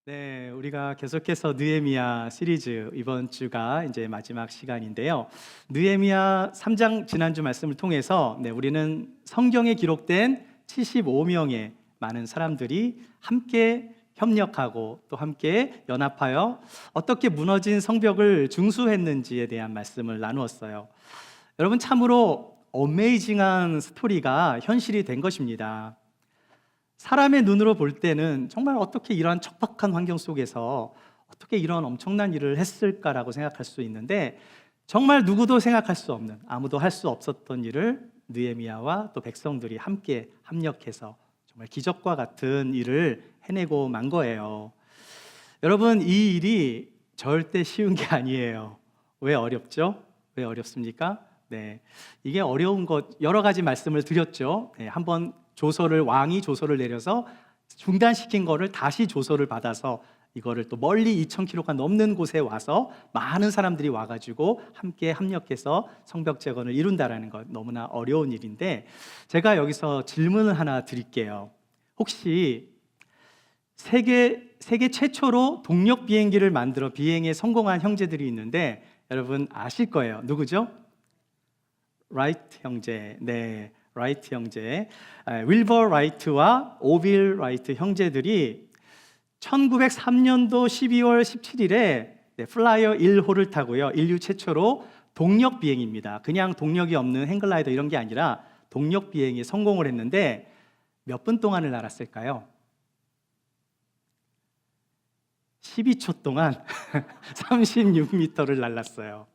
네, 우리가 계속해서 느헤미야 시리즈 이번 주가 이제 마지막 시간인데요. 느헤미야 3장 지난주 말씀을 통해서 우리는 성경에 기록된 75명의 많은 사람들이 함께 협력하고 또 함께 연합하여 어떻게 무너진 성벽을 중수했는지에 대한 말씀을 나누었어요. 여러분, 참으로 어메이징한 스토리가 현실이 된 것입니다. 사람의 눈으로 볼 때는 정말 어떻게 이러한 척박한 환경 속에서 어떻게 이런 엄청난 일을 했을까라고 생각할 수 있는데, 정말 누구도 생각할 수 없는, 아무도 할 수 없었던 일을 느헤미야와 또 백성들이 함께 합력해서 정말 기적과 같은 일을 해내고 만 거예요. 여러분, 이 일이 절대 쉬운 게 아니에요. 왜 어렵죠? 왜 어렵습니까? 이게 어려운 것 여러 가지 말씀을 드렸죠. 한번 왕이 조서를 내려서 중단시킨 거를 다시 조서를 받아서 이거를 또 멀리 2000km가 넘는 곳에 와서 많은 사람들이 와가지고 함께 합력해서 성벽 재건을 이룬다라는 것, 너무나 어려운 일인데, 제가 여기서 질문을 하나 드릴게요. 혹시 세계 최초로 동력 비행기를 만들어 비행에 성공한 형제들이 있는데 여러분 아실 거예요. 누구죠? 라이트 형제. 라이트 형제, 윌버 라이트와 오빌 라이트 형제들이 1903년도 12월 17일에 플라이어 1호를 타고요, 인류 최초로 동력 비행입니다. 그냥 동력이 없는 행글라이더 이런 게 아니라 동력 비행에 성공을 했는데 몇 분 동안을 날았을까요? 12초 동안 36m를 날랐어요.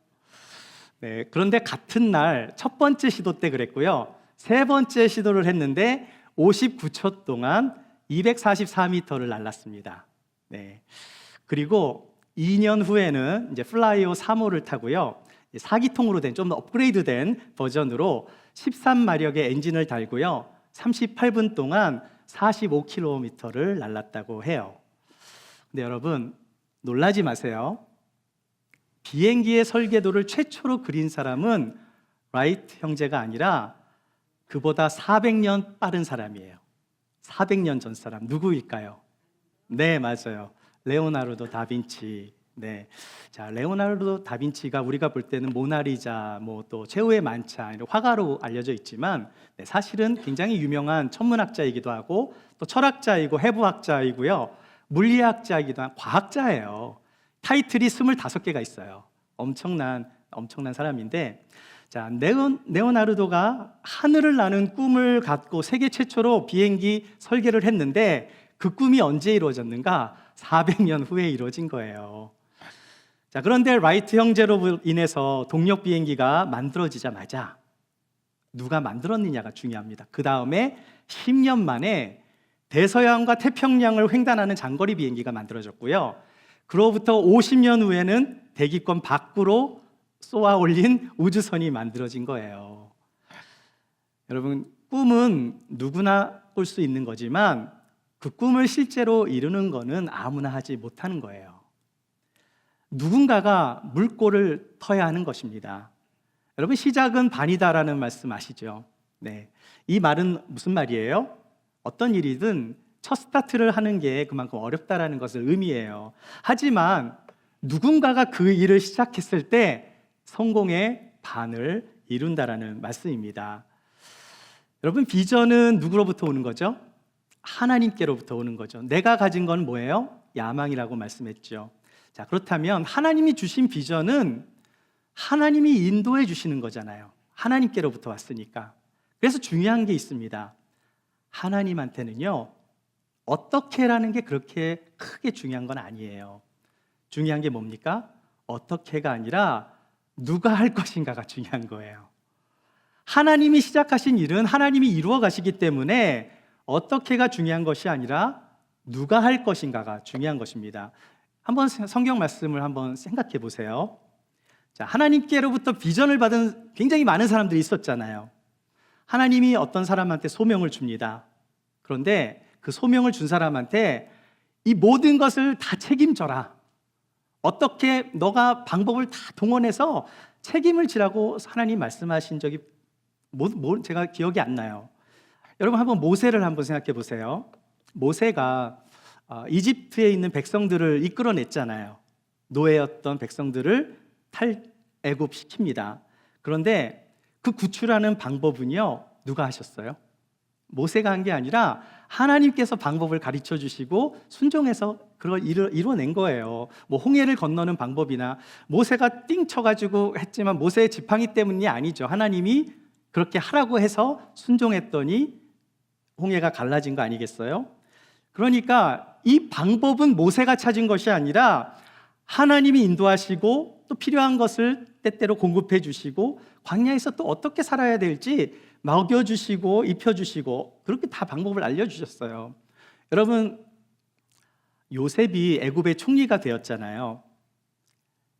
그런데 같은 날 첫 번째 시도 때 그랬고요, 세 번째 시도를 했는데 59초 동안 244m를 날랐습니다. 그리고 2년 후에는 이제 플라이어 3호를 타고요, 4기통으로 된 좀 더 업그레이드된 버전으로 13마력의 엔진을 달고요, 38분 동안 45km를 날랐다고 해요. 근데 여러분, 놀라지 마세요. 비행기의 설계도를 최초로 그린 사람은 라이트 형제가 아니라 그보다 400년 빠른 사람이에요. 400년 전 사람, 누구일까요? 네, 맞아요. 레오나르도 다빈치. 레오나르도 다빈치가 우리가 볼 때는 모나리자, 또 최후의 만찬 이런 화가로 알려져 있지만, 사실은 굉장히 유명한 천문학자이기도 하고 또 철학자이고 해부학자이고요, 물리학자이기도 한 과학자예요. 타이틀이 25개가 있어요. 엄청난 사람인데, 레오나르도가 하늘을 나는 꿈을 갖고 세계 최초로 비행기 설계를 했는데 그 꿈이 언제 이루어졌는가? 400년 후에 이루어진 거예요. 그런데 라이트 형제로 인해서 동력 비행기가 만들어지자마자 누가 만들었느냐가 중요합니다. 그 다음에 10년 만에 대서양과 태평양을 횡단하는 장거리 비행기가 만들어졌고요, 그로부터 50년 후에는 대기권 밖으로 쏘아 올린 우주선이 만들어진 거예요. 여러분, 꿈은 누구나 꿀 수 있는 거지만 그 꿈을 실제로 이루는 거는 아무나 하지 못하는 거예요. 누군가가 물꼬를 터야 하는 것입니다. 여러분, 시작은 반이다라는 말씀 아시죠? 이 말은 무슨 말이에요? 어떤 일이든 첫 스타트를 하는 게 그만큼 어렵다라는 것을 의미해요. 하지만 누군가가 그 일을 시작했을 때 성공의 반을 이룬다라는 말씀입니다. 여러분, 비전은 누구로부터 오는 거죠? 하나님께로부터 오는 거죠. 내가 가진 건 뭐예요? 야망이라고 말씀했죠. 그렇다면 하나님이 주신 비전은 하나님이 인도해 주시는 거잖아요. 하나님께로부터 왔으니까. 그래서 중요한 게 있습니다. 하나님한테는요, 어떻게라는 게 그렇게 크게 중요한 건 아니에요. 중요한 게 뭡니까? 어떻게가 아니라 누가 할 것인가가 중요한 거예요. 하나님이 시작하신 일은 하나님이 이루어 가시기 때문에 어떻게가 중요한 것이 아니라 누가 할 것인가가 중요한 것입니다. 한번 성경 말씀을 한번 생각해 보세요. 하나님께로부터 비전을 받은 굉장히 많은 사람들이 있었잖아요. 하나님이 어떤 사람한테 소명을 줍니다. 그런데 그 소명을 준 사람한테 이 모든 것을 다 책임져라, 어떻게 너가 방법을 다 동원해서 책임을 지라고 하나님 말씀하신 적이 제가 기억이 안 나요. 여러분, 한번 모세를 한번 생각해 보세요. 모세가 이집트에 있는 백성들을 이끌어냈잖아요. 노예였던 백성들을 탈애굽시킵니다. 그런데 그 구출하는 방법은요, 누가 하셨어요? 모세가 한 게 아니라 하나님께서 방법을 가르쳐 주시고 순종해서 그걸 이뤄낸 거예요. 뭐 홍해를 건너는 방법이나 모세가 띵 쳐가지고 했지만 모세의 지팡이 때문이 아니죠. 하나님이 그렇게 하라고 해서 순종했더니 홍해가 갈라진 거 아니겠어요? 그러니까 이 방법은 모세가 찾은 것이 아니라 하나님이 인도하시고 또 필요한 것을 때때로 공급해 주시고 광야에서 또 어떻게 살아야 될지 먹여주시고 입혀주시고 그렇게 다 방법을 알려주셨어요. 여러분, 요셉이 애굽의 총리가 되었잖아요.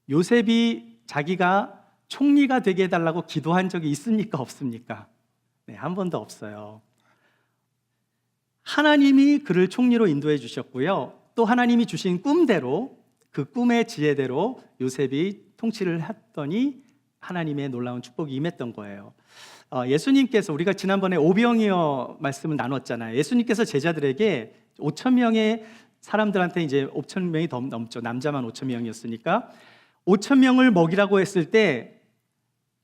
요셉이 자기가 총리가 되게 해달라고 기도한 적이 있습니까? 없습니까? 네, 한 번도 없어요. 하나님이 그를 총리로 인도해 주셨고요. 또 하나님이 주신 꿈대로 그 꿈의 지혜대로 요셉이 통치를 했더니 하나님의 놀라운 축복이 임했던 거예요. 예수님께서 우리가 지난번에 오병이어 말씀을 나눴잖아요. 예수님께서 제자들에게 5천 명의 사람들한테 이제 5천 명이 더 넘죠. 남자만 5천 명이었으니까 5천 명을 먹이라고 했을 때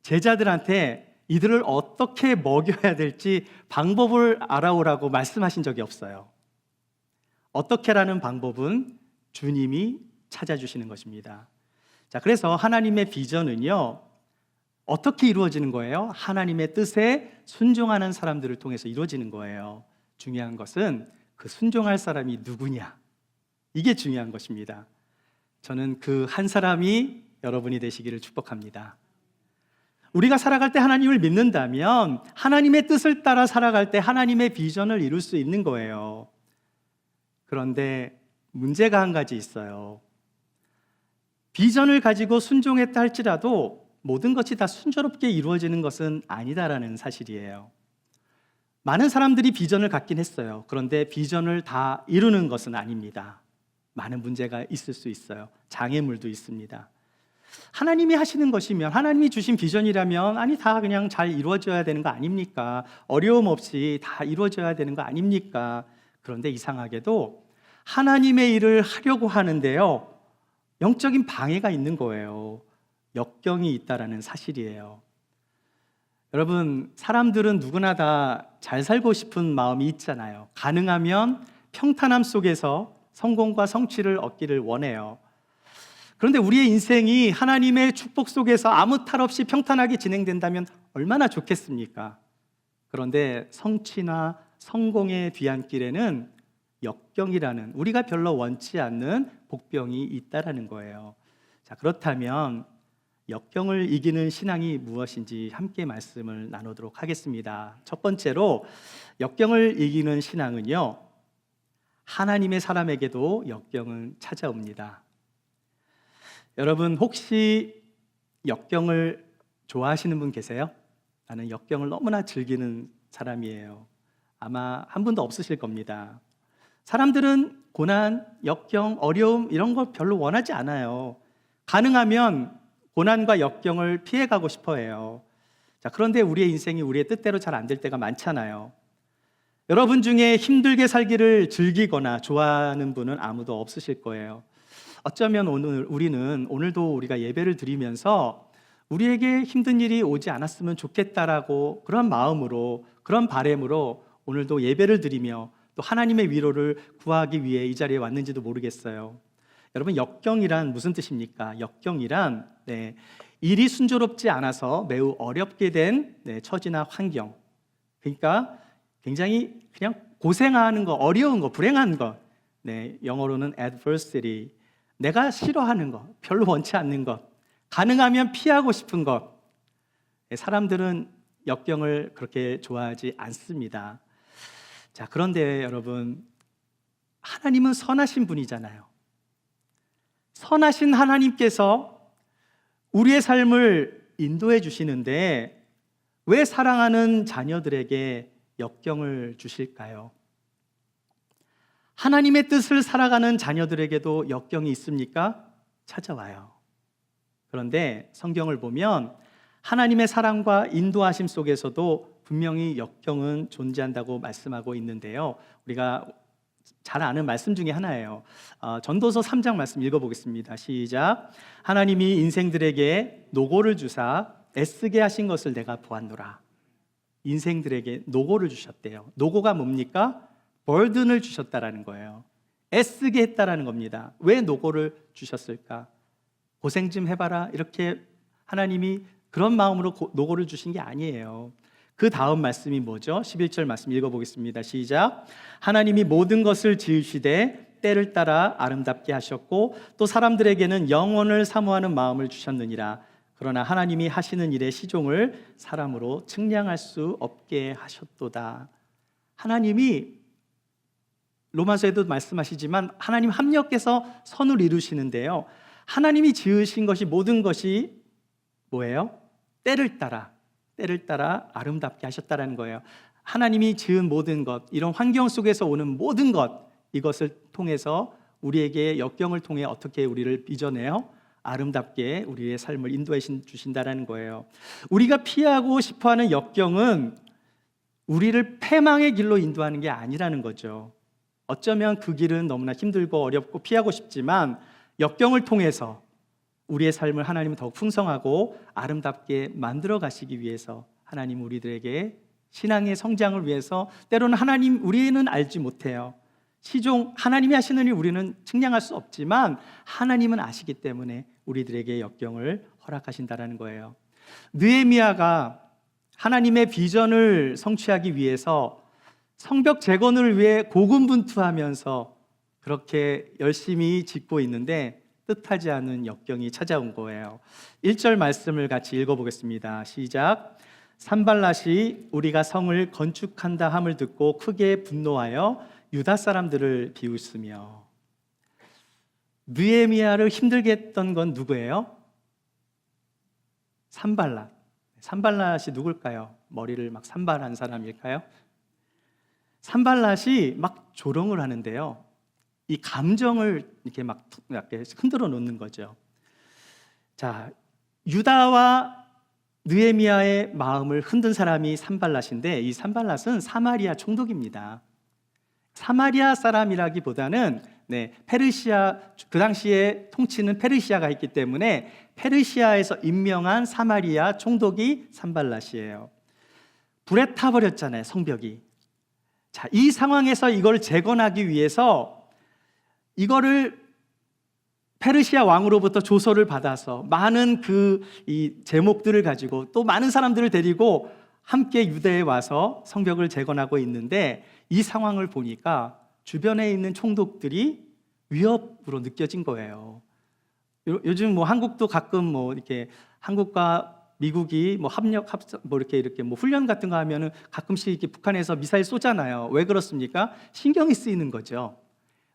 제자들한테 이들을 어떻게 먹여야 될지 방법을 알아오라고 말씀하신 적이 없어요. 어떻게라는 방법은 주님이 찾아주시는 것입니다. 자, 그래서 하나님의 비전은요, 어떻게 이루어지는 거예요? 하나님의 뜻에 순종하는 사람들을 통해서 이루어지는 거예요. 중요한 것은 그 순종할 사람이 누구냐, 이게 중요한 것입니다. 저는 그 한 사람이 여러분이 되시기를 축복합니다. 우리가 살아갈 때 하나님을 믿는다면 하나님의 뜻을 따라 살아갈 때 하나님의 비전을 이룰 수 있는 거예요. 그런데 문제가 한 가지 있어요. 비전을 가지고 순종했다 할지라도 모든 것이 다 순조롭게 이루어지는 것은 아니다라는 사실이에요. 많은 사람들이 비전을 갖긴 했어요. 그런데 비전을 다 이루는 것은 아닙니다. 많은 문제가 있을 수 있어요. 장애물도 있습니다. 하나님이 하시는 것이면, 하나님이 주신 비전이라면 아니 다 그냥 잘 이루어져야 되는 거 아닙니까? 어려움 없이 다 이루어져야 되는 거 아닙니까? 그런데 이상하게도 하나님의 일을 하려고 하는데요, 영적인 방해가 있는 거예요. 역경이 있다라는 사실이에요. 여러분, 사람들은 누구나 다 잘 살고 싶은 마음이 있잖아요. 가능하면 평탄함 속에서 성공과 성취를 얻기를 원해요. 그런데 우리의 인생이 하나님의 축복 속에서 아무 탈 없이 평탄하게 진행된다면 얼마나 좋겠습니까? 그런데 성취나 성공의 뒤안길에는 역경이라는, 우리가 별로 원치 않는 복병이 있다라는 거예요. 자, 그렇다면 역경을 이기는 신앙이 무엇인지 함께 말씀을 나누도록 하겠습니다. 첫 번째로 역경을 이기는 신앙은요, 하나님의 사람에게도 역경은 찾아옵니다. 여러분, 혹시 역경을 좋아하시는 분 계세요? 나는 역경을 너무나 즐기는 사람이에요. 아마 한 분도 없으실 겁니다. 사람들은 고난, 역경, 어려움 이런 거 별로 원하지 않아요. 가능하면 고난과 역경을 피해가고 싶어 해요. 자, 그런데 우리의 인생이 우리의 뜻대로 잘 안 될 때가 많잖아요. 여러분 중에 힘들게 살기를 즐기거나 좋아하는 분은 아무도 없으실 거예요. 어쩌면 오늘도 우리가 예배를 드리면서 우리에게 힘든 일이 오지 않았으면 좋겠다라고 그런 마음으로, 그런 바람으로 오늘도 예배를 드리며 또 하나님의 위로를 구하기 위해 이 자리에 왔는지도 모르겠어요. 여러분, 역경이란 무슨 뜻입니까? 역경이란 일이 순조롭지 않아서 매우 어렵게 된 처지나 환경, 그러니까 굉장히 그냥 고생하는 거, 어려운 거, 불행한 것, 영어로는 adversity, 내가 싫어하는 것, 별로 원치 않는 것, 가능하면 피하고 싶은 것. 사람들은 역경을 그렇게 좋아하지 않습니다. 자, 그런데 여러분, 하나님은 선하신 분이잖아요. 선하신 하나님께서 우리의 삶을 인도해 주시는데 왜 사랑하는 자녀들에게 역경을 주실까요? 하나님의 뜻을 살아가는 자녀들에게도 역경이 있습니까? 찾아와요. 그런데 성경을 보면 하나님의 사랑과 인도하심 속에서도 분명히 역경은 존재한다고 말씀하고 있는데요. 우리가 잘 아는 말씀 중에 하나예요. 전도서 3장 말씀 읽어보겠습니다. 시작. 하나님이 인생들에게 노고를 주사 애쓰게 하신 것을 내가 보았노라. 인생들에게 노고를 주셨대요. 노고가 뭡니까? 벌든을 주셨다라는 거예요. 애쓰게 했다라는 겁니다. 왜 노고를 주셨을까? 고생 좀 해봐라, 이렇게 하나님이 그런 마음으로 노고를 주신 게 아니에요. 그 다음 말씀이 뭐죠? 11절 말씀 읽어보겠습니다. 시작. 하나님이 모든 것을 지으시되 때를 따라 아름답게 하셨고 또 사람들에게는 영원을 사모하는 마음을 주셨느니라. 그러나 하나님이 하시는 일의 시종을 사람으로 측량할 수 없게 하셨도다. 하나님이 로마서에도 말씀하시지만 하나님 합력해서 선을 이루시는데요, 하나님이 지으신 것이 모든 것이 뭐예요? 때를 따라 아름답게 하셨다라는 거예요. 하나님이 지은 모든 것, 이런 환경 속에서 오는 모든 것, 이것을 통해서 우리에게 역경을 통해 어떻게 우리를 빚어내요? 아름답게 우리의 삶을 인도해 주신다라는 거예요. 우리가 피하고 싶어하는 역경은 우리를 패망의 길로 인도하는 게 아니라는 거죠. 어쩌면 그 길은 너무나 힘들고 어렵고 피하고 싶지만 역경을 통해서 우리의 삶을 하나님은 더욱 풍성하고 아름답게 만들어 가시기 위해서 하나님 우리들에게 신앙의 성장을 위해서 때로는 하나님 우리는 알지 못해요. 시종 하나님이 하시는 일 우리는 측량할 수 없지만 하나님은 아시기 때문에 우리들에게 역경을 허락하신다라는 거예요. 느헤미야가 하나님의 비전을 성취하기 위해서 성벽 재건을 위해 고군분투하면서 그렇게 열심히 짓고 있는데 뜻하지 않은 역경이 찾아온 거예요. 1절 말씀을 같이 읽어보겠습니다. 시작. 산발랏이 우리가 성을 건축한다 함을 듣고 크게 분노하여 유다 사람들을 비웃으며. 느헤미야를 힘들게 했던 건 누구예요? 산발랏. 산발랏이 누굴까요? 머리를 막 산발한 사람일까요? 산발랏이 막 조롱을 하는데요, 이 감정을 이렇게 막 흔들어 놓는 거죠. 자, 유다와 느헤미야의 마음을 흔든 사람이 산발랏인데, 이 산발랏은 사마리아 총독입니다. 사마리아 사람이라기보다는 페르시아, 그 당시에 통치는 페르시아가 있기 때문에 페르시아에서 임명한 사마리아 총독이 산발랏이에요. 불에 타버렸잖아요, 성벽이. 자, 이 상황에서 이걸 재건하기 위해서 이거를 페르시아 왕으로부터 조서를 받아서 많은 이 제목들을 가지고 또 많은 사람들을 데리고 함께 유대에 와서 성벽을 재건하고 있는데, 이 상황을 보니까 주변에 있는 총독들이 위협으로 느껴진 거예요. 요즘 한국도 가끔 이렇게 한국과 미국이 이렇게 훈련 같은 거 하면은 가끔씩 이렇게 북한에서 미사일 쏘잖아요. 왜 그렇습니까? 신경이 쓰이는 거죠.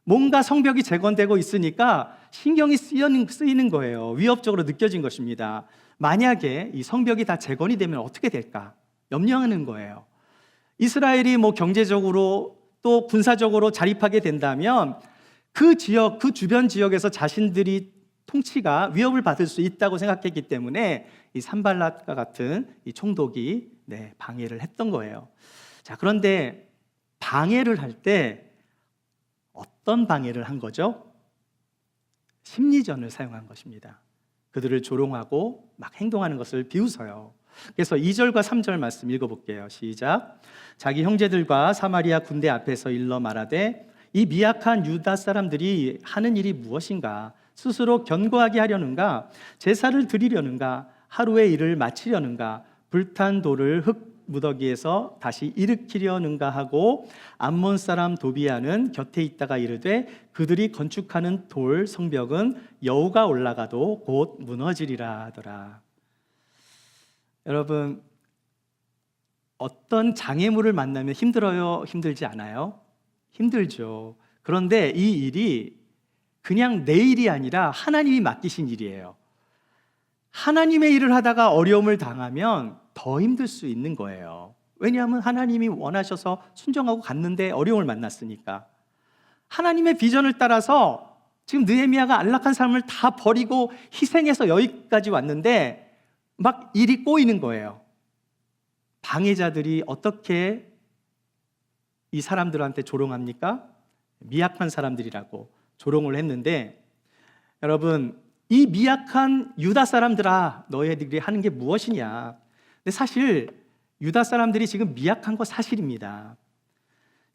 뭔가 성벽이 재건되고 있으니까 신경이 쓰이는 거예요. 위협적으로 느껴진 것입니다. 만약에 이 성벽이 다 재건이 되면 어떻게 될까? 염려하는 거예요. 이스라엘이 경제적으로 또 군사적으로 자립하게 된다면 그 지역, 그 주변 지역에서 자신들이 통치가 위협을 받을 수 있다고 생각했기 때문에 이 산발랏과 같은 이 총독이 방해를 했던 거예요. 자, 그런데 방해를 할 때 어떤 방해를 한 거죠? 심리전을 사용한 것입니다. 그들을 조롱하고 막 행동하는 것을 비웃어요. 그래서 2절과 3절 말씀 읽어볼게요. 시작. 자기 형제들과 사마리아 군대 앞에서 일러 말하되 이 미약한 유다 사람들이 하는 일이 무엇인가? 스스로 견고하게 하려는가? 제사를 드리려는가? 하루의 일을 마치려는가? 불탄 돌을 흙 무더기에서 다시 일으키려는가 하고, 암몬 사람 도비아는 곁에 있다가 이르되 그들이 건축하는 돌 성벽은 여우가 올라가도 곧 무너지리라 하더라. 여러분, 어떤 장애물을 만나면 힘들어요? 힘들지 않아요? 힘들죠. 그런데 이 일이 그냥 내 일이 아니라 하나님이 맡기신 일이에요. 하나님의 일을 하다가 어려움을 당하면 더 힘들 수 있는 거예요. 왜냐하면 하나님이 원하셔서 순종하고 갔는데 어려움을 만났으니까. 하나님의 비전을 따라서 지금 느헤미야가 안락한 삶을 다 버리고 희생해서 여기까지 왔는데 막 일이 꼬이는 거예요. 방해자들이 어떻게 이 사람들한테 조롱합니까? 미약한 사람들이라고 조롱을 했는데, 여러분, 이 미약한 유다 사람들아, 너희들이 하는 게 무엇이냐? 근데 사실 유다 사람들이 지금 미약한 거 사실입니다.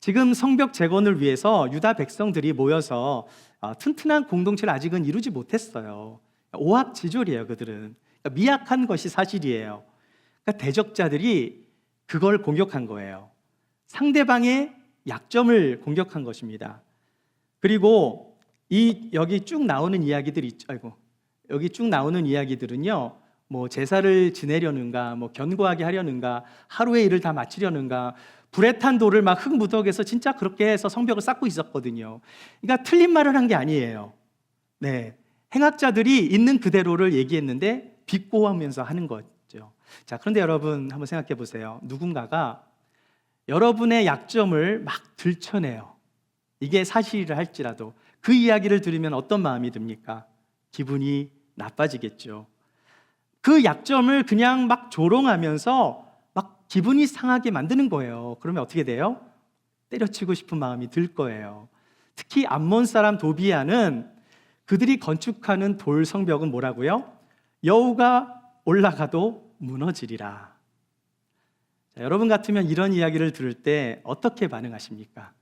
지금 성벽 재건을 위해서 유다 백성들이 모여서 튼튼한 공동체를 아직은 이루지 못했어요. 오합지졸이에요, 그들은. 그러니까 미약한 것이 사실이에요. 그러니까 대적자들이 그걸 공격한 거예요. 상대방의 약점을 공격한 것입니다. 그리고 여기 쭉 나오는 이야기들이 있죠. 여기 쭉 나오는 이야기들은요, 뭐 제사를 지내려는가, 뭐 견고하게 하려는가, 하루의 일을 다 마치려는가, 불에 탄 돌을 막 흙 무더기에서 진짜 그렇게 해서 성벽을 쌓고 있었거든요. 그러니까 틀린 말을 한 게 아니에요. 네, 행악자들이 있는 그대로를 얘기했는데 비꼬하면서 하는 거죠. 자, 그런데 여러분 한번 생각해 보세요. 누군가가 여러분의 약점을 막 들춰내요. 이게 사실이라 할지라도 그 이야기를 들으면 어떤 마음이 듭니까? 기분이 나빠지겠죠. 그 약점을 그냥 막 조롱하면서 막 기분이 상하게 만드는 거예요. 그러면 어떻게 돼요? 때려치고 싶은 마음이 들 거예요. 특히 암몬 사람 도비아는 그들이 건축하는 돌 성벽은 뭐라고요? 여우가 올라가도 무너지리라. 자, 여러분 같으면 이런 이야기를 들을 때 어떻게 반응하십니까?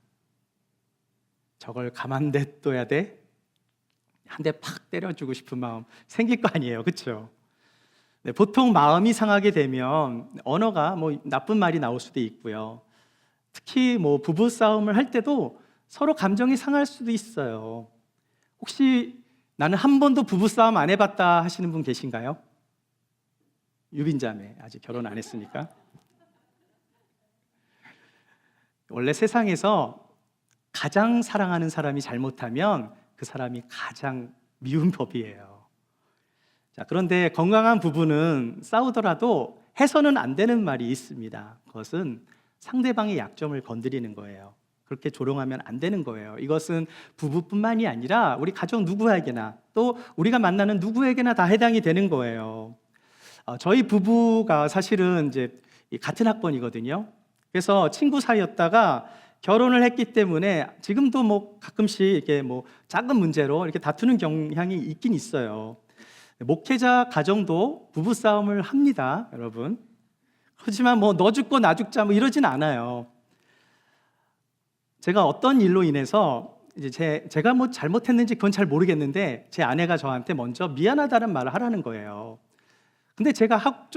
저걸 가만 냅둬야 돼? 한 대 팍 때려주고 싶은 마음 생길 거 아니에요, 그렇죠? 네, 보통 마음이 상하게 되면 언어가 뭐 나쁜 말이 나올 수도 있고요. 특히 뭐 부부 싸움을 할 때도 서로 감정이 상할 수도 있어요. 혹시 나는 한 번도 부부 싸움 안 해봤다 하시는 분 계신가요? 유빈자매, 아직 결혼 안 했으니까. 원래 세상에서 가장 사랑하는 사람이 잘못하면 그 사람이 가장 미운 법이에요. 자, 그런데 건강한 부부는 싸우더라도 해서는 안 되는 말이 있습니다. 그것은 상대방의 약점을 건드리는 거예요. 그렇게 조롱하면 안 되는 거예요. 이것은 부부뿐만이 아니라 우리 가족 누구에게나, 또 우리가 만나는 누구에게나 다 해당이 되는 거예요. 저희 부부가 사실은 이제 같은 학번이거든요. 그래서 친구 사이였다가 결혼을 했기 때문에 지금도 뭐 가끔씩 이렇게 뭐 작은 문제로 이렇게 다투는 경향이 있긴 있어요. 목회자 가정도 부부싸움을 합니다, 여러분. 하지만 뭐 너 죽고 나 죽자 뭐 이러진 않아요. 제가 어떤 일로 인해서 이제 제가 뭐 잘못했는지 그건 잘 모르겠는데 제 아내가 저한테 먼저 미안하다는 말을 하라는 거예요. 근데 제가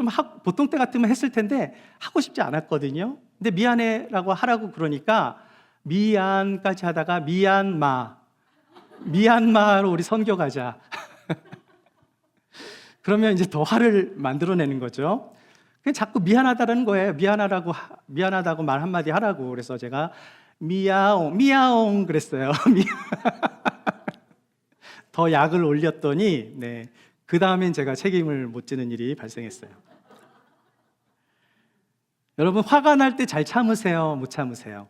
보통 때 같으면 했을 텐데 하고 싶지 않았거든요. 근데 미안해라고 하라고 그러니까 미안까지 하다가 미얀마로 우리 선교 가자. 그러면 이제 더 화를 만들어내는 거죠. 그냥 자꾸 미안하다는 거예요. 미안하다고 말 한마디 하라고. 그래서 제가 미야옹 그랬어요. 더 약을 올렸더니 네, 그 다음엔 제가 책임을 못 지는 일이 발생했어요. 여러분, 화가 날 때 잘 참으세요? 못 참으세요?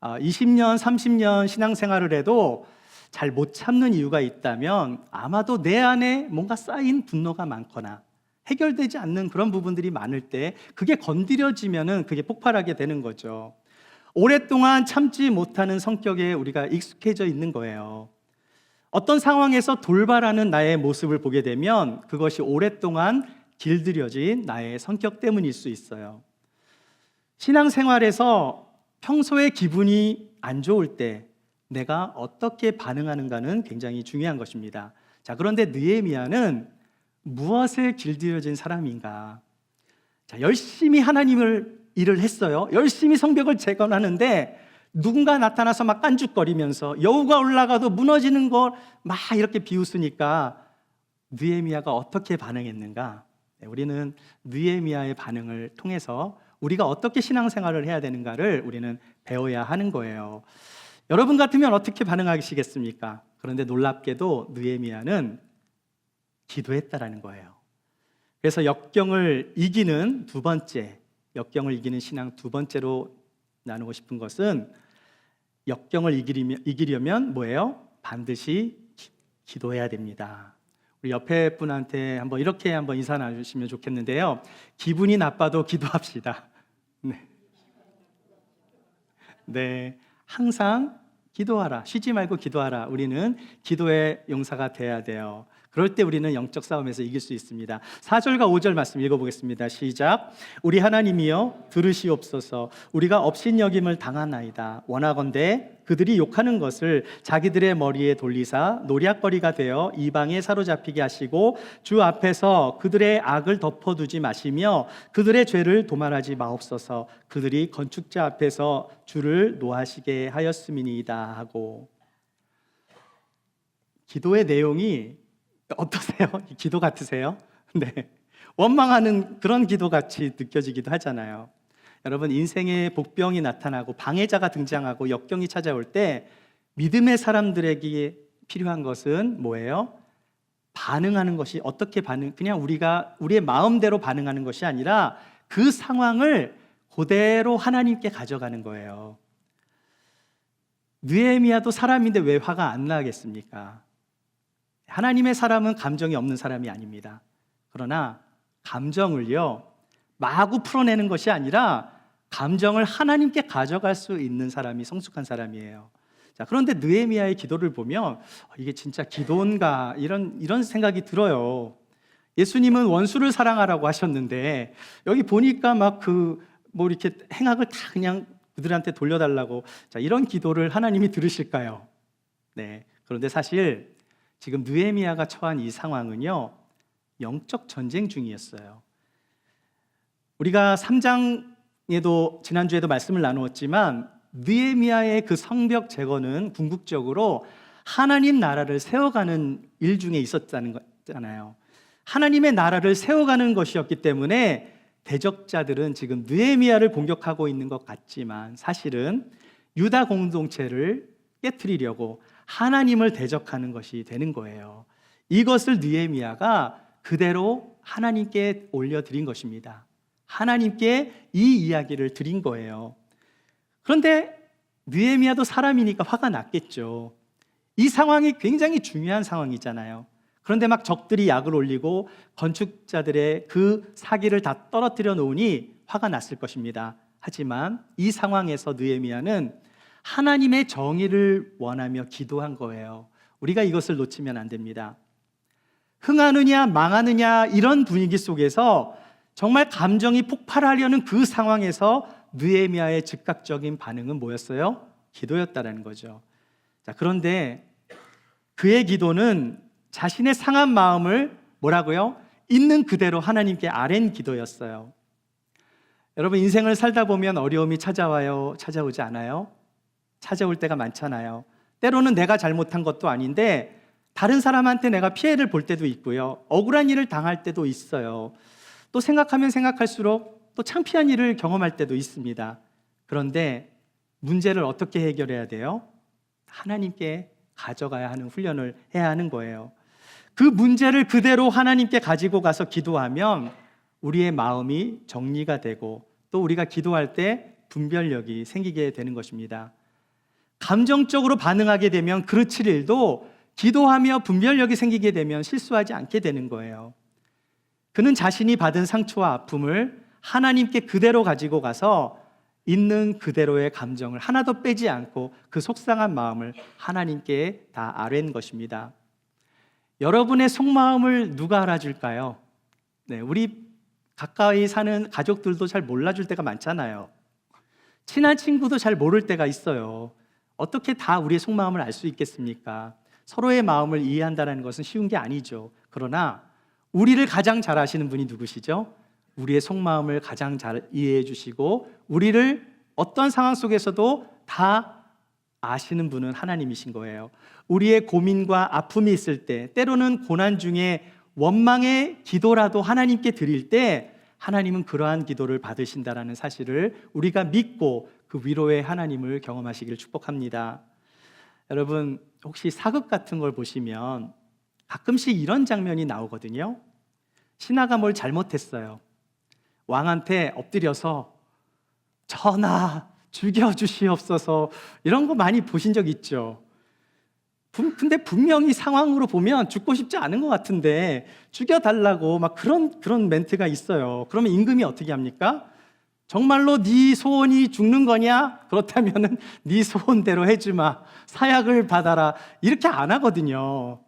20년, 30년 신앙생활을 해도 잘 못 참는 이유가 있다면 아마도 내 안에 뭔가 쌓인 분노가 많거나 해결되지 않는 그런 부분들이 많을 때 그게 건드려지면은 그게 폭발하게 되는 거죠. 오랫동안 참지 못하는 성격에 우리가 익숙해져 있는 거예요. 어떤 상황에서 돌발하는 나의 모습을 보게 되면 그것이 오랫동안 길들여진 나의 성격 때문일 수 있어요. 신앙생활에서 평소에 기분이 안 좋을 때 내가 어떻게 반응하는가는 굉장히 중요한 것입니다. 자, 그런데 느헤미야는 무엇에 길들여진 사람인가? 자, 열심히 하나님을 일을 했어요. 열심히 성벽을 재건하는데 누군가 나타나서 막 깐죽거리면서 여우가 올라가도 무너지는 걸 막 이렇게 비웃으니까 느헤미야가 어떻게 반응했는가? 네, 우리는 느헤미야의 반응을 통해서 우리가 어떻게 신앙생활을 해야 되는가를 우리는 배워야 하는 거예요. 여러분 같으면 어떻게 반응하시겠습니까? 그런데 놀랍게도 느헤미야는 기도했다라는 거예요. 그래서 역경을 이기는 신앙 두 번째로 나누고 싶은 것은 역경을 이기려면 뭐예요? 반드시 기도해야 됩니다. 우리 옆에 분한테 이렇게 인사 나누시면 좋겠는데요. 기분이 나빠도 기도합시다. 네. 항상 기도하라. 쉬지 말고 기도하라. 우리는 기도의 용사가 돼야 돼요. 그럴 때 우리는 영적 싸움에서 이길 수 있습니다. 4절과 5절 말씀 읽어보겠습니다. 시작. 우리 하나님이여 들으시옵소서. 우리가 업신여김을 당하나이다. 원하건대 그들이 욕하는 것을 자기들의 머리에 돌리사 노략거리가 되어 이방에 사로잡히게 하시고 주 앞에서 그들의 악을 덮어두지 마시며 그들의 죄를 도말하지 마옵소서. 그들이 건축자 앞에서 주를 노하시게 하였음이니이다 하고. 기도의 내용이 어떠세요? 기도 같으세요? 네. 원망하는 그런 기도 같이 느껴지기도 하잖아요. 여러분, 인생에 복병이 나타나고 방해자가 등장하고 역경이 찾아올 때 믿음의 사람들에게 필요한 것은 뭐예요? 반응하는 것이 그냥 우리의 마음대로 반응하는 것이 아니라 그 상황을 그대로 하나님께 가져가는 거예요. 느헤미야도 사람인데 왜 화가 안 나겠습니까? 하나님의 사람은 감정이 없는 사람이 아닙니다. 그러나 감정을요, 마구 풀어내는 것이 아니라 감정을 하나님께 가져갈 수 있는 사람이 성숙한 사람이에요. 자, 그런데 느헤미야의 기도를 보면 이게 진짜 기도인가 이런 생각이 들어요. 예수님은 원수를 사랑하라고 하셨는데 여기 보니까 막 이렇게 행악을 다 그냥 그들한테 돌려달라고. 자, 이런 기도를 하나님이 들으실까요? 네. 그런데 사실 지금 느헤미야가 처한 이 상황은요, 영적 전쟁 중이었어요. 우리가 3장에도 지난주에도 말씀을 나누었지만 느헤미야의 그 성벽 제거는 궁극적으로 하나님 나라를 세워가는 일 중에 있었다는 거잖아요. 하나님의 나라를 세워가는 것이었기 때문에 대적자들은 지금 느헤미야를 공격하고 있는 것 같지만 사실은 유다 공동체를 깨트리려고 하나님을 대적하는 것이 되는 거예요. 이것을 느헤미야가 그대로 하나님께 올려드린 것입니다. 하나님께 이 이야기를 드린 거예요. 그런데 느헤미야도 사람이니까 화가 났겠죠. 이 상황이 굉장히 중요한 상황이잖아요. 그런데 막 적들이 약을 올리고 건축자들의 그 사기를 다 떨어뜨려 놓으니 화가 났을 것입니다. 하지만 이 상황에서 느헤미야는 하나님의 정의를 원하며 기도한 거예요. 우리가 이것을 놓치면 안 됩니다. 흥하느냐 망하느냐 이런 분위기 속에서 정말 감정이 폭발하려는 그 상황에서 느헤미야의 즉각적인 반응은 뭐였어요? 기도였다라는 거죠. 자, 그런데 그의 기도는 자신의 상한 마음을 뭐라고요? 있는 그대로 하나님께 아랜 기도였어요. 여러분, 인생을 살다 보면 어려움이 찾아와요? 찾아오지 않아요? 찾아올 때가 많잖아요. 때로는 내가 잘못한 것도 아닌데 다른 사람한테 내가 피해를 볼 때도 있고요. 억울한 일을 당할 때도 있어요. 또 생각하면 생각할수록 또 창피한 일을 경험할 때도 있습니다. 그런데 문제를 어떻게 해결해야 돼요? 하나님께 가져가야 하는 훈련을 해야 하는 거예요. 그 문제를 그대로 하나님께 가지고 가서 기도하면 우리의 마음이 정리가 되고 또 우리가 기도할 때 분별력이 생기게 되는 것입니다. 감정적으로 반응하게 되면 그르칠 일도 기도하며 분별력이 생기게 되면 실수하지 않게 되는 거예요. 그는 자신이 받은 상처와 아픔을 하나님께 그대로 가지고 가서 있는 그대로의 감정을 하나도 빼지 않고 그 속상한 마음을 하나님께 다 아뢰는 것입니다. 여러분의 속마음을 누가 알아줄까요? 네, 우리 가까이 사는 가족들도 잘 몰라줄 때가 많잖아요. 친한 친구도 잘 모를 때가 있어요. 어떻게 다 우리의 속마음을 알 수 있겠습니까? 서로의 마음을 이해한다는 것은 쉬운 게 아니죠. 그러나 우리를 가장 잘 아시는 분이 누구시죠? 우리의 속마음을 가장 잘 이해해 주시고 우리를 어떤 상황 속에서도 다 아시는 분은 하나님이신 거예요. 우리의 고민과 아픔이 있을 때, 때로는 고난 중에 원망의 기도라도 하나님께 드릴 때 하나님은 그러한 기도를 받으신다라는 사실을 우리가 믿고 그 위로의 하나님을 경험하시기를 축복합니다. 여러분, 혹시 사극 같은 걸 보시면 가끔씩 이런 장면이 나오거든요. 신하가 뭘 잘못했어요. 왕한테 엎드려서 전하 죽여주시옵소서 이런 거 많이 보신 적 있죠. 근데 분명히 상황으로 보면 죽고 싶지 않은 것 같은데 죽여달라고 막 그런 멘트가 있어요. 그러면 임금이 어떻게 합니까? 정말로 네 소원이 죽는 거냐? 그렇다면은 네 소원대로 해주마. 사약을 받아라. 이렇게 안 하거든요.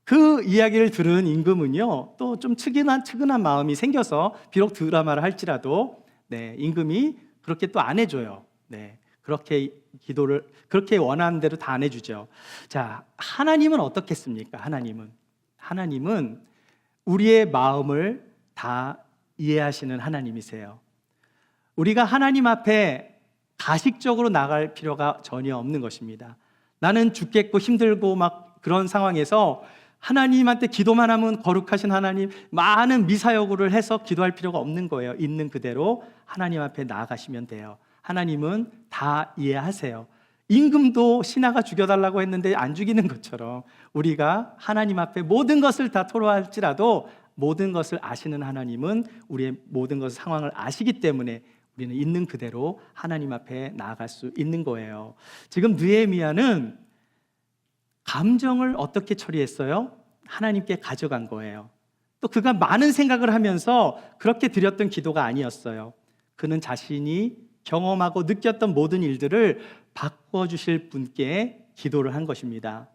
그 이야기를 들은 임금은요, 또 좀 측은한 마음이 생겨서 비록 드라마를 할지라도 임금이 그렇게 또 안 해줘요. 그렇게 기도를 그렇게 원하는 대로 다 안 해주죠. 자, 하나님은 어떻겠습니까? 하나님은 우리의 마음을 다 이해하시는 하나님이세요. 우리가 하나님 앞에 가식적으로 나갈 필요가 전혀 없는 것입니다. 나는 죽겠고 힘들고 막 그런 상황에서 하나님한테 기도만 하면 거룩하신 하나님, 많은 미사여구를 해서 기도할 필요가 없는 거예요. 있는 그대로 하나님 앞에 나아가시면 돼요. 하나님은 다 이해하세요. 임금도 신하가 죽여달라고 했는데 안 죽이는 것처럼 우리가 하나님 앞에 모든 것을 다 토로할지라도 모든 것을 아시는 하나님은 우리의 모든 것을 상황을 아시기 때문에 우리는 있는 그대로 하나님 앞에 나아갈 수 있는 거예요. 지금 느헤미야는 감정을 어떻게 처리했어요? 하나님께 가져간 거예요. 또 그가 많은 생각을 하면서 그렇게 드렸던 기도가 아니었어요. 그는 자신이 경험하고 느꼈던 모든 일들을 바꿔주실 분께 기도를 한 것입니다.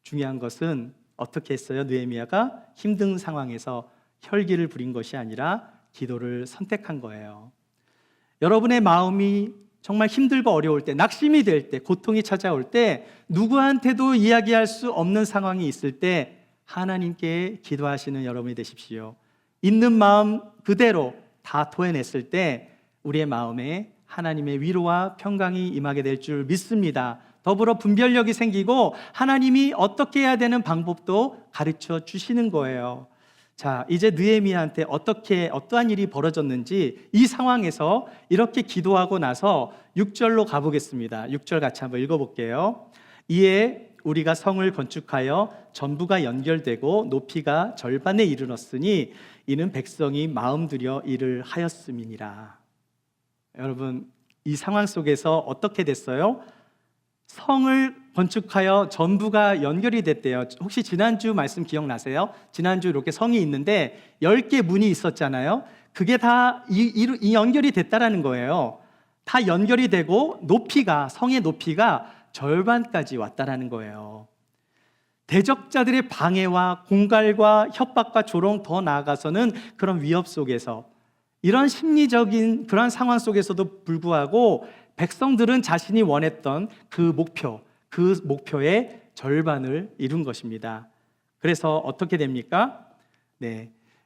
중요한 것은 어떻게 했어요? 느헤미야가 힘든 상황에서 혈기를 부린 것이 아니라 기도를 선택한 거예요. 여러분의 마음이 정말 힘들고 어려울 때, 낙심이 될 때, 고통이 찾아올 때, 누구한테도 이야기할 수 없는 상황이 있을 때 하나님께 기도하시는 여러분이 되십시오. 있는 마음 그대로 다 토해냈을 때 우리의 마음에 하나님의 위로와 평강이 임하게 될 줄 믿습니다. 더불어 분별력이 생기고 하나님이 어떻게 해야 되는 방법도 가르쳐 주시는 거예요. 자, 이제 느헤미야한테 어떠한 일이 벌어졌는지 이 상황에서 이렇게 기도하고 나서 6절로 가보겠습니다. 6절 같이 한번 읽어볼게요. 이에 우리가 성을 건축하여 전부가 연결되고 높이가 절반에 이르렀으니 이는 백성이 마음 들여 일을 하였음이니라. 여러분, 이 상황 속에서 어떻게 됐어요? 성을 건축하여 전부가 연결이 됐대요. 혹시 지난주 말씀 기억나세요? 지난주 이렇게 성이 있는데 10개 문이 있었잖아요. 그게 다 이 연결이 됐다라는 거예요. 다 연결이 되고 성의 높이가 절반까지 왔다라는 거예요. 대적자들의 방해와 공갈과 협박과 조롱, 더 나아가서는 그런 위협 속에서, 이런 심리적인 그런 상황 속에서도 불구하고 백성들은 자신이 원했던 그 목표의 절반을 이룬 것입니다. 그래서 어떻게 됩니까?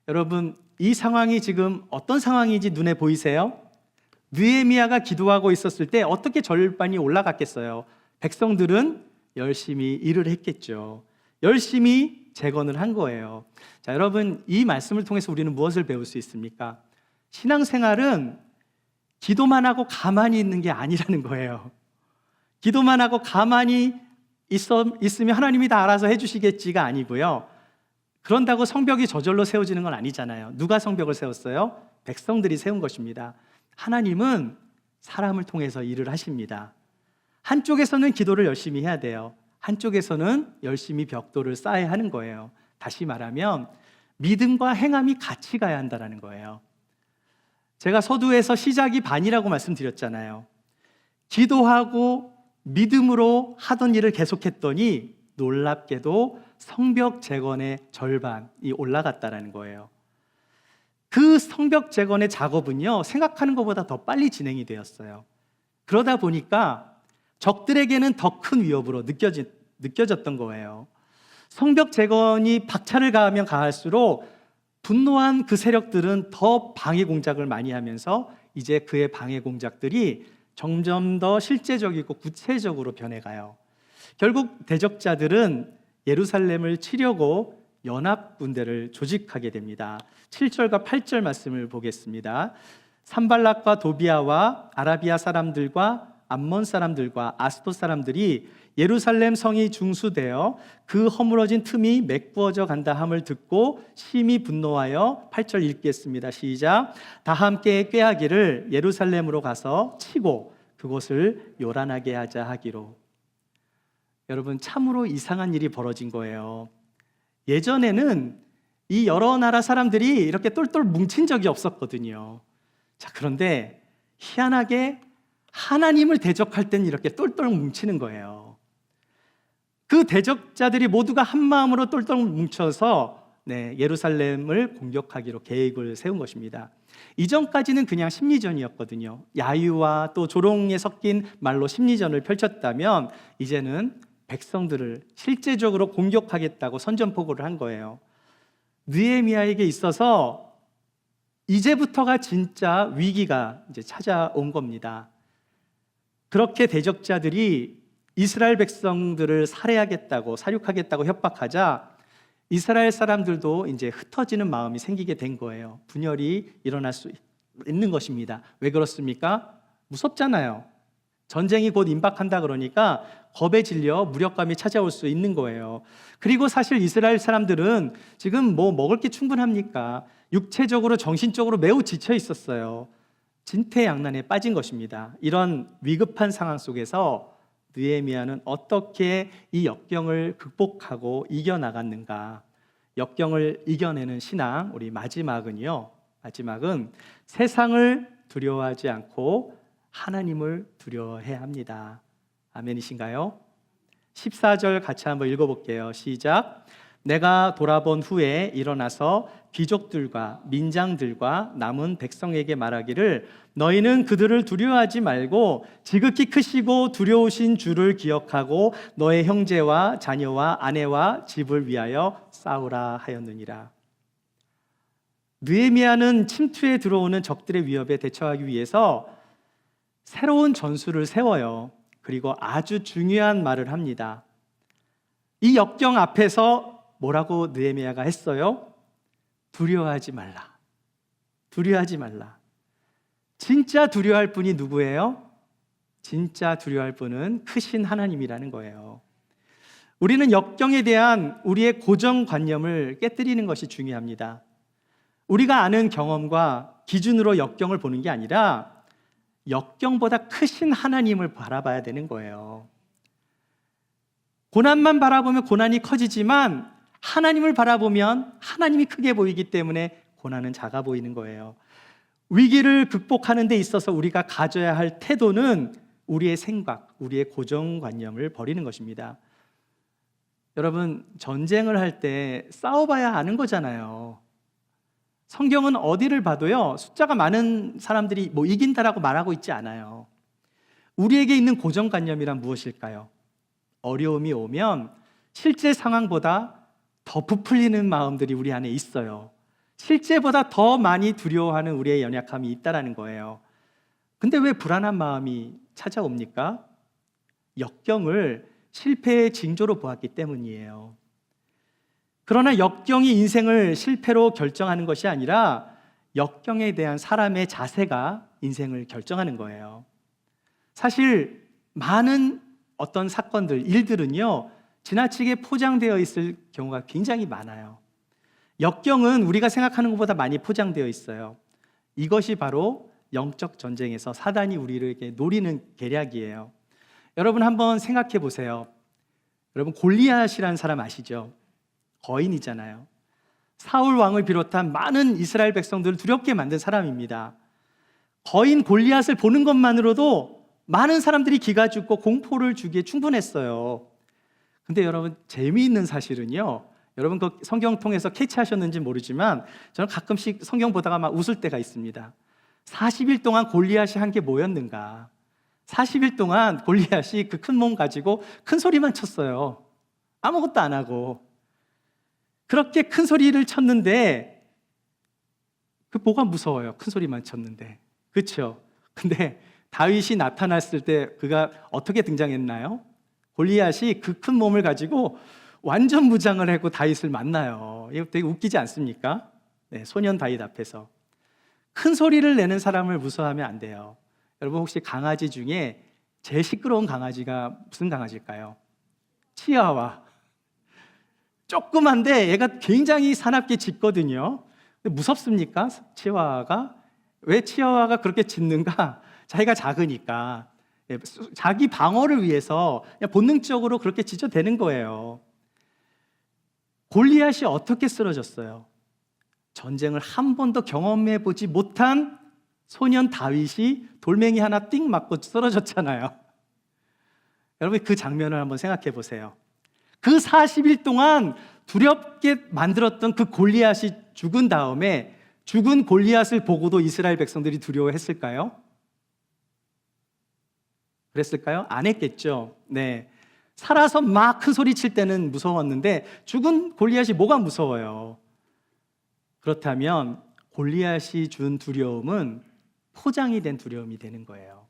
여러분, 이 상황이 지금 어떤 상황인지 눈에 보이세요? 느헤미야가 기도하고 있었을 때 어떻게 절반이 올라갔겠어요? 백성들은 열심히 일을 했겠죠. 열심히 재건을 한 거예요. 자, 여러분, 이 말씀을 통해서 우리는 무엇을 배울 수 있습니까? 신앙생활은 기도만 하고 가만히 있는 게 아니라는 거예요. 기도만 하고 가만히 있으면 하나님이 다 알아서 해주시겠지가 아니고요. 그런다고 성벽이 저절로 세워지는 건 아니잖아요. 누가 성벽을 세웠어요? 백성들이 세운 것입니다. 하나님은 사람을 통해서 일을 하십니다. 한쪽에서는 기도를 열심히 해야 돼요. 한쪽에서는 열심히 벽돌을 쌓아야 하는 거예요. 다시 말하면 믿음과 행함이 같이 가야 한다는 거예요. 제가 서두에서 시작이 반이라고 말씀드렸잖아요. 기도하고 믿음으로 하던 일을 계속했더니 놀랍게도 성벽 재건의 절반이 올라갔다는 거예요. 그 성벽 재건의 작업은요, 생각하는 것보다 더 빨리 진행이 되었어요. 그러다 보니까 적들에게는 더 큰 위협으로 느껴졌던 거예요. 성벽 재건이 박차를 가하면 가할수록 분노한 그 세력들은 더 방해 공작을 많이 하면서 이제 그의 방해 공작들이 점점 더 실제적이고 구체적으로 변해가요. 결국 대적자들은 예루살렘을 치려고 연합군대를 조직하게 됩니다. 7절과 8절 말씀을 보겠습니다. 산발락과 도비아와 아라비아 사람들과 암몬 사람들과 아스돗 사람들이 예루살렘 성이 중수되어 그 허물어진 틈이 메꾸어져 간다 함을 듣고 심히 분노하여 8절 읽겠습니다. 시작. 다 함께 꾀하기를 예루살렘으로 가서 치고 그곳을 요란하게 하자 하기로. 여러분, 참으로 이상한 일이 벌어진 거예요. 예전에는 이 여러 나라 사람들이 이렇게 똘똘 뭉친 적이 없었거든요. 자, 그런데 희한하게 하나님을 대적할 때는 이렇게 똘똘 뭉치는 거예요. 그 대적자들이 모두가 한 마음으로 똘똘 뭉쳐서 예루살렘을 공격하기로 계획을 세운 것입니다. 이전까지는 그냥 심리전이었거든요. 야유와 또 조롱에 섞인 말로 심리전을 펼쳤다면 이제는 백성들을 실제적으로 공격하겠다고 선전포고를 한 거예요. 느헤미야에게 있어서 이제부터가 진짜 위기가 이제 찾아온 겁니다. 그렇게 대적자들이 이스라엘 백성들을 살해하겠다고, 살육하겠다고 협박하자 이스라엘 사람들도 이제 흩어지는 마음이 생기게 된 거예요. 분열이 일어날 수 있는 것입니다. 왜 그렇습니까? 무섭잖아요. 전쟁이 곧 임박한다 그러니까 겁에 질려 무력감이 찾아올 수 있는 거예요. 그리고 사실 이스라엘 사람들은 지금 뭐 먹을 게 충분합니까? 육체적으로 정신적으로 매우 지쳐 있었어요. 진퇴양난에 빠진 것입니다. 이런 위급한 상황 속에서 느헤미야는 어떻게 이 역경을 극복하고 이겨나갔는가? 역경을 이겨내는 신앙, 우리 마지막은 세상을 두려워하지 않고 하나님을 두려워해야 합니다. 아멘이신가요? 14절 같이 한번 읽어볼게요. 시작. 내가 돌아본 후에 일어나서 귀족들과 민장들과 남은 백성에게 말하기를 너희는 그들을 두려워하지 말고 지극히 크시고 두려우신 주를 기억하고 너의 형제와 자녀와 아내와 집을 위하여 싸우라 하였느니라. 느헤미야는 침투에 들어오는 적들의 위협에 대처하기 위해서 새로운 전술을 세워요. 그리고 아주 중요한 말을 합니다. 이 역경 앞에서 뭐라고 느헤미야가 했어요? 두려워하지 말라. 두려워하지 말라. 진짜 두려워할 분이 누구예요? 진짜 두려워할 분은 크신 하나님이라는 거예요. 우리는 역경에 대한 우리의 고정관념을 깨뜨리는 것이 중요합니다. 우리가 아는 경험과 기준으로 역경을 보는 게 아니라 역경보다 크신 하나님을 바라봐야 되는 거예요. 고난만 바라보면 고난이 커지지만 하나님을 바라보면 하나님이 크게 보이기 때문에 고난은 작아 보이는 거예요. 위기를 극복하는 데 있어서 우리가 가져야 할 태도는 우리의 생각, 우리의 고정관념을 버리는 것입니다. 여러분, 전쟁을 할 때 싸워봐야 아는 거잖아요. 성경은 어디를 봐도요, 숫자가 많은 사람들이 뭐 이긴다라고 말하고 있지 않아요. 우리에게 있는 고정관념이란 무엇일까요? 어려움이 오면 실제 상황보다 더 부풀리는 마음들이 우리 안에 있어요. 실제보다 더 많이 두려워하는 우리의 연약함이 있다는 거예요. 근데 왜 불안한 마음이 찾아옵니까? 역경을 실패의 징조로 보았기 때문이에요. 그러나 역경이 인생을 실패로 결정하는 것이 아니라 역경에 대한 사람의 자세가 인생을 결정하는 거예요. 사실 많은 어떤 사건들, 일들은요, 지나치게 포장되어 있을 경우가 굉장히 많아요. 역경은 우리가 생각하는 것보다 많이 포장되어 있어요. 이것이 바로 영적 전쟁에서 사단이 우리를 이렇게 노리는 계략이에요. 여러분 한번 생각해 보세요. 여러분 골리앗이라는 사람 아시죠? 거인이잖아요. 사울 왕을 비롯한 많은 이스라엘 백성들을 두렵게 만든 사람입니다. 거인 골리앗을 보는 것만으로도 많은 사람들이 기가 죽고 공포를 주기에 충분했어요. 근데 여러분 재미있는 사실은요, 여러분 그 성경 통해서 캐치하셨는지 모르지만 저는 가끔씩 성경 보다가 막 웃을 때가 있습니다. 40일 동안 골리앗이 한 게 뭐였는가? 40일 동안 골리앗이 그 큰 몸 가지고 큰 소리만 쳤어요. 아무것도 안 하고. 그렇게 큰 소리를 쳤는데 그 뭐가 무서워요? 큰 소리만 쳤는데. 그렇죠? 근데 다윗이 나타났을 때 그가 어떻게 등장했나요? 골리앗이 그 큰 몸을 가지고 완전 무장을 하고 다윗을 만나요. 이거 되게 웃기지 않습니까? 네, 소년 다윗 앞에서. 큰 소리를 내는 사람을 무서워하면 안 돼요. 여러분 혹시 강아지 중에 제일 시끄러운 강아지가 무슨 강아지일까요? 치아와. 조그만데 얘가 굉장히 사납게 짖거든요. 근데 무섭습니까? 치아와가? 왜 치아와가 그렇게 짖는가? 자기가 작으니까. 자기 방어를 위해서 그냥 본능적으로 그렇게 짖어대는 거예요. 골리앗이 어떻게 쓰러졌어요? 전쟁을 한 번도 경험해 보지 못한 소년 다윗이 돌멩이 하나 띵 맞고 쓰러졌잖아요. 여러분 그 장면을 한번 생각해 보세요. 그 40일 동안 두렵게 만들었던 그 골리앗이 죽은 다음에 죽은 골리앗을 보고도 이스라엘 백성들이 두려워했을까요? 그랬을까요? 안 했겠죠. 네. 살아서 막 큰 소리 칠 때는 무서웠는데 죽은 골리앗이 뭐가 무서워요? 그렇다면 골리앗이 준 두려움은 포장이 된 두려움이 되는 거예요.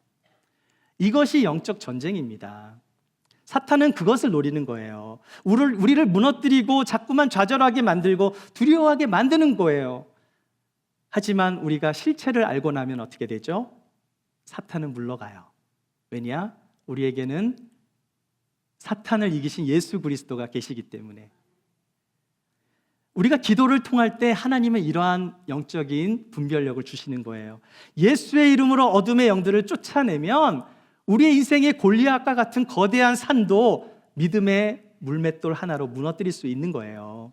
이것이 영적 전쟁입니다. 사탄은 그것을 노리는 거예요. 우리를 무너뜨리고 자꾸만 좌절하게 만들고 두려워하게 만드는 거예요. 하지만 우리가 실체를 알고 나면 어떻게 되죠? 사탄은 물러가요. 왜냐? 우리에게는 사탄을 이기신 예수 그리스도가 계시기 때문에. 우리가 기도를 통할 때 하나님은 이러한 영적인 분별력을 주시는 거예요. 예수의 이름으로 어둠의 영들을 쫓아내면 우리의 인생의 골리앗과 같은 거대한 산도 믿음의 물맷돌 하나로 무너뜨릴 수 있는 거예요.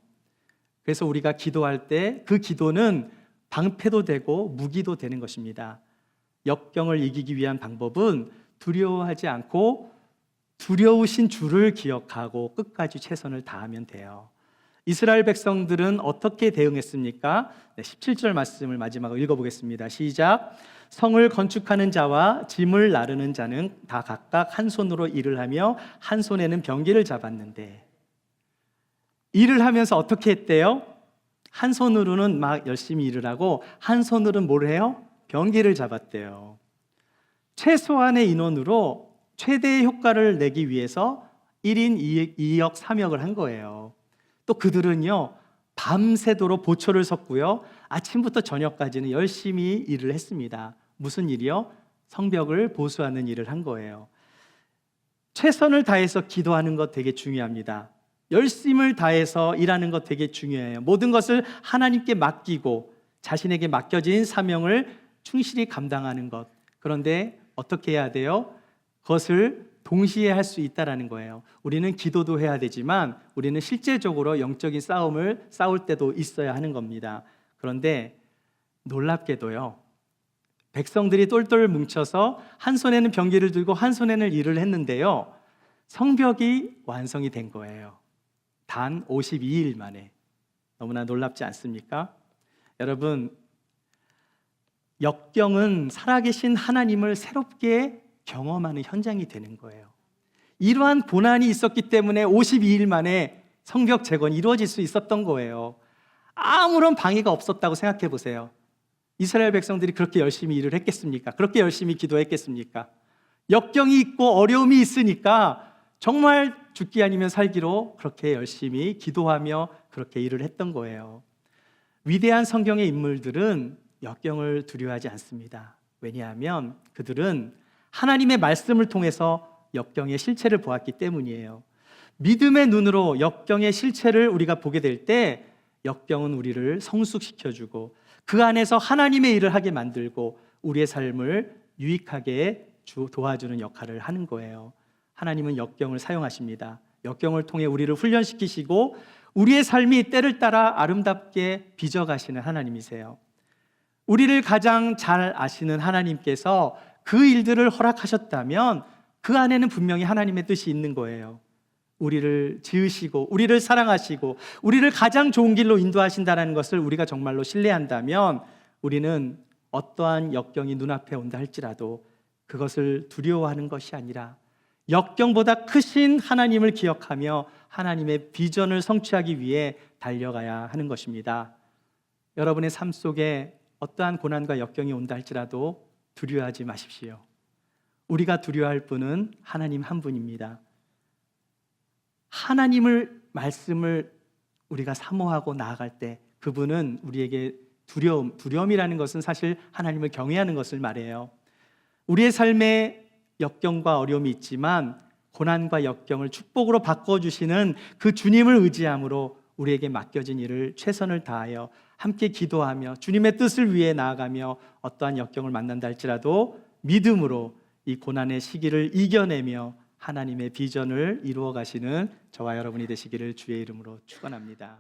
그래서 우리가 기도할 때 그 기도는 방패도 되고 무기도 되는 것입니다. 역경을 이기기 위한 방법은 두려워하지 않고 두려우신 주를 기억하고 끝까지 최선을 다하면 돼요. 이스라엘 백성들은 어떻게 대응했습니까? 17절 말씀을 마지막으로 읽어보겠습니다. 시작. 성을 건축하는 자와 짐을 나르는 자는 다 각각 한 손으로 일을 하며 한 손에는 병기를 잡았는데, 일을 하면서 어떻게 했대요? 한 손으로는 막 열심히 일을 하고 한 손으로는 뭘 해요? 병기를 잡았대요. 최소한의 인원으로 최대의 효과를 내기 위해서 1인 2역 3역을 한 거예요. 또 그들은요, 밤새도록 보초를 섰고요, 아침부터 저녁까지는 열심히 일을 했습니다. 무슨 일이요? 성벽을 보수하는 일을 한 거예요. 최선을 다해서 기도하는 것 되게 중요합니다. 열심을 다해서 일하는 것 되게 중요해요. 모든 것을 하나님께 맡기고 자신에게 맡겨진 사명을 충실히 감당하는 것. 그런데 어떻게 해야 돼요? 그것을 동시에 할 수 있다라는 거예요. 우리는 기도도 해야 되지만 우리는 실제적으로 영적인 싸움을 싸울 때도 있어야 하는 겁니다. 그런데 놀랍게도요, 백성들이 똘똘 뭉쳐서 한 손에는 병기를 들고 한 손에는 일을 했는데요, 성벽이 완성이 된 거예요. 단 52일 만에. 너무나 놀랍지 않습니까? 여러분, 역경은 살아계신 하나님을 새롭게 경험하는 현장이 되는 거예요. 이러한 고난이 있었기 때문에 52일 만에 성벽 재건이 이루어질 수 있었던 거예요. 아무런 방해가 없었다고 생각해 보세요. 이스라엘 백성들이 그렇게 열심히 일을 했겠습니까? 그렇게 열심히 기도했겠습니까? 역경이 있고 어려움이 있으니까 정말 죽기 아니면 살기로 그렇게 열심히 기도하며 그렇게 일을 했던 거예요. 위대한 성경의 인물들은 역경을 두려워하지 않습니다. 왜냐하면 그들은 하나님의 말씀을 통해서 역경의 실체를 보았기 때문이에요. 믿음의 눈으로 역경의 실체를 우리가 보게 될 때 역경은 우리를 성숙시켜주고 그 안에서 하나님의 일을 하게 만들고 우리의 삶을 유익하게 도와주는 역할을 하는 거예요. 하나님은 역경을 사용하십니다. 역경을 통해 우리를 훈련시키시고 우리의 삶이 때를 따라 아름답게 빚어가시는 하나님이세요. 우리를 가장 잘 아시는 하나님께서 그 일들을 허락하셨다면 그 안에는 분명히 하나님의 뜻이 있는 거예요. 우리를 지으시고 우리를 사랑하시고 우리를 가장 좋은 길로 인도하신다는 것을 우리가 정말로 신뢰한다면 우리는 어떠한 역경이 눈앞에 온다 할지라도 그것을 두려워하는 것이 아니라 역경보다 크신 하나님을 기억하며 하나님의 비전을 성취하기 위해 달려가야 하는 것입니다. 여러분의 삶 속에 어떠한 고난과 역경이 온다 할지라도 두려워하지 마십시오. 우리가 두려워할 분은 하나님 한 분입니다. 하나님을 말씀을 우리가 사모하고 나아갈 때 그분은 우리에게 두려움이라는 것은 사실 하나님을 경외하는 것을 말해요. 우리의 삶에 역경과 어려움이 있지만 고난과 역경을 축복으로 바꿔주시는 그 주님을 의지함으로 우리에게 맡겨진 일을 최선을 다하여 함께 기도하며 주님의 뜻을 위해 나아가며 어떠한 역경을 만난다 할지라도 믿음으로 이 고난의 시기를 이겨내며 하나님의 비전을 이루어 가시는 저와 여러분이 되시기를 주의 이름으로 축원합니다.